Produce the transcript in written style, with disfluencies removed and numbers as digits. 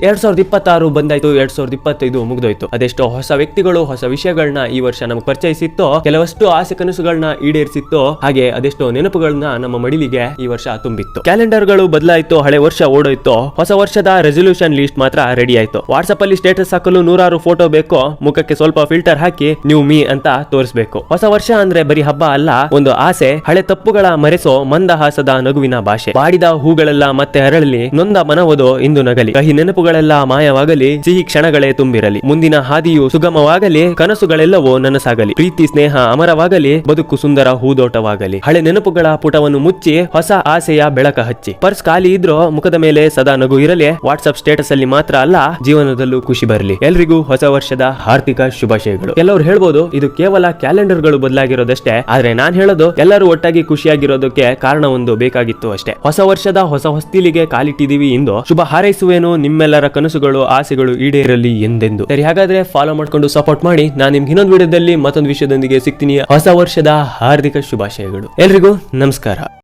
2026 ಬಂದಾಯ್ತು, 2025 ಮುಗ್ದೋಯ್ತು. ಅದೆಷ್ಟೋ ಹೊಸ ವ್ಯಕ್ತಿಗಳು, ಹೊಸ ವಿಷಯಗಳನ್ನ ಈ ವರ್ಷ ನಮಗೆ ಪರಿಚಯಿಸಿತ್ತು, ಕೆಲವಷ್ಟು ಆಸೆ ಕನಸುಗಳನ್ನ ಈಡೇರಿಸಿತ್ತು, ಹಾಗೆ ಅದೆಷ್ಟೋ ನೆನಪುಗಳನ್ನ ನಮ್ಮ ಮಡಿಲಿಗೆ ಈ ವರ್ಷ ತುಂಬಿತ್ತು. ಕ್ಯಾಲೆಂಡರ್ಗಳು ಬದಲಾಯಿತು, ಹಳೆ ವರ್ಷ ಓಡೋಯ್ತು, ಹೊಸ ವರ್ಷದ ರೆಸಲ್ಯೂಷನ್ ಲಿಸ್ಟ್ ಮಾತ್ರ ರೆಡಿ ಆಯ್ತು. ವಾಟ್ಸ್ಆಪ್ ಅಲ್ಲಿ ಸ್ಟೇಟಸ್ ಹಾಕಲು 100 ಫೋಟೋ ಬೇಕು, ಮುಖಕ್ಕೆ ಸ್ವಲ್ಪ ಫಿಲ್ಟರ್ ಹಾಕಿ ನ್ಯೂ ಮೀ ಅಂತ ತೋರಿಸಬೇಕು. ಹೊಸ ವರ್ಷ ಅಂದ್ರೆ ಬರೀ ಹಬ್ಬ ಅಲ್ಲ, ಒಂದು ಆಸೆ, ಹಳೆ ತಪ್ಪುಗಳ ಮರೆಸೋ ಮಂದಹಾಸದ ನಗುವಿನ ಭಾಷೆ. ಬಾಡಿದ ಹೂಗಳೆಲ್ಲ ಮತ್ತೆ ಅರಳಲಿ, ನೊಂದ ಮನವದು ಇಂದು ನಗಲಿ, ಕಹಿ ನೆನಪುಗಳೆಲ್ಲ ಮಾಯವಾಗಲಿ, ಸಿಹಿ ಕ್ಷಣಗಳೇ ತುಂಬಿರಲಿ, ಮುಂದಿನ ಹಾದಿಯು ಸುಗಮವಾಗಲಿ, ಕನಸುಗಳೆಲ್ಲವೂ ನನಸಾಗಲಿ, ಪ್ರೀತಿ ಸ್ನೇಹ ಅಮರವಾಗಲಿ, ಬದುಕು ಸುಂದರ ಹೂದೋಟವಾಗಲಿ. ಹಳೆ ನೆನಪುಗಳ ಪುಟವನ್ನು ಮುಚ್ಚಿ ಹೊಸ ಆಸೆಯ ಬೆಳಕ ಹಚ್ಚಿ. ಪರ್ಸ್ ಖಾಲಿ ಇದ್ರೂ ಮುಖದ ಮೇಲೆ ಸದಾ ನಗು ಇರಲಿ, ವಾಟ್ಸ್ಆಪ್ ಸ್ಟೇಟಸ್ ಅಲ್ಲಿ ಮಾತ್ರ ಅಲ್ಲ, ಜೀವನದಲ್ಲೂ ಖುಷಿ ಬರಲಿ. ಎಲ್ರಿಗೂ ಹೊಸ ವರ್ಷದ ಹಾರ್ದಿಕ ಶುಭಾಶಯಗಳು. ಕೆಲವರು ಹೇಳ್ಬೋದು ಇದು ಕೇವಲ ಕ್ಯಾಲೆಂಡರ್ ಗಳು ಬದಲಾಗಿರೋದಷ್ಟೇ, ಆದ್ರೆ ನಾನ್ ಹೇಳೋದು ಎಲ್ಲರೂ ಒಟ್ಟಾಗಿ ಖುಷಿಯಾಗಿರೋದಕ್ಕೆ ಕಾರಣ ಒಂದು ಬೇಕಾಗಿತ್ತು ಅಷ್ಟೇ. ಹೊಸ ವರ್ಷದ ಹೊಸ ಹೊಸ್ತಿಲಿಗೆ ಕಾಲಿಟ್ಟಿದೀವಿ ಎಂದು ಶುಭ ಹಾರೈಸುವೇನು, ನಿಮ್ಮೆಲ್ಲರ ಕನಸುಗಳು ಆಸೆಗಳು ಈಡೇರಲಿ ಎಂದೆಂದು. ಸರಿ, ಹಾಗಾದ್ರೆ ಫಾಲೋ ಮಾಡ್ಕೊಂಡು ಸಪೋರ್ಟ್ ಮಾಡಿ. ನಾನು ನಿಮ್ಗೆ ಇನ್ನೊಂದು ವಿಡಿಯೋದಲ್ಲಿ ಮತ್ತೊಂದು ವಿಷಯದೊಂದಿಗೆ ಸಿಗ್ತೀನಿ. ಹೊಸ ವರ್ಷದ ಹಾರ್ದಿಕ ಶುಭಾಶಯಗಳು. ಎಲ್ರಿಗೂ ನಮಸ್ಕಾರ.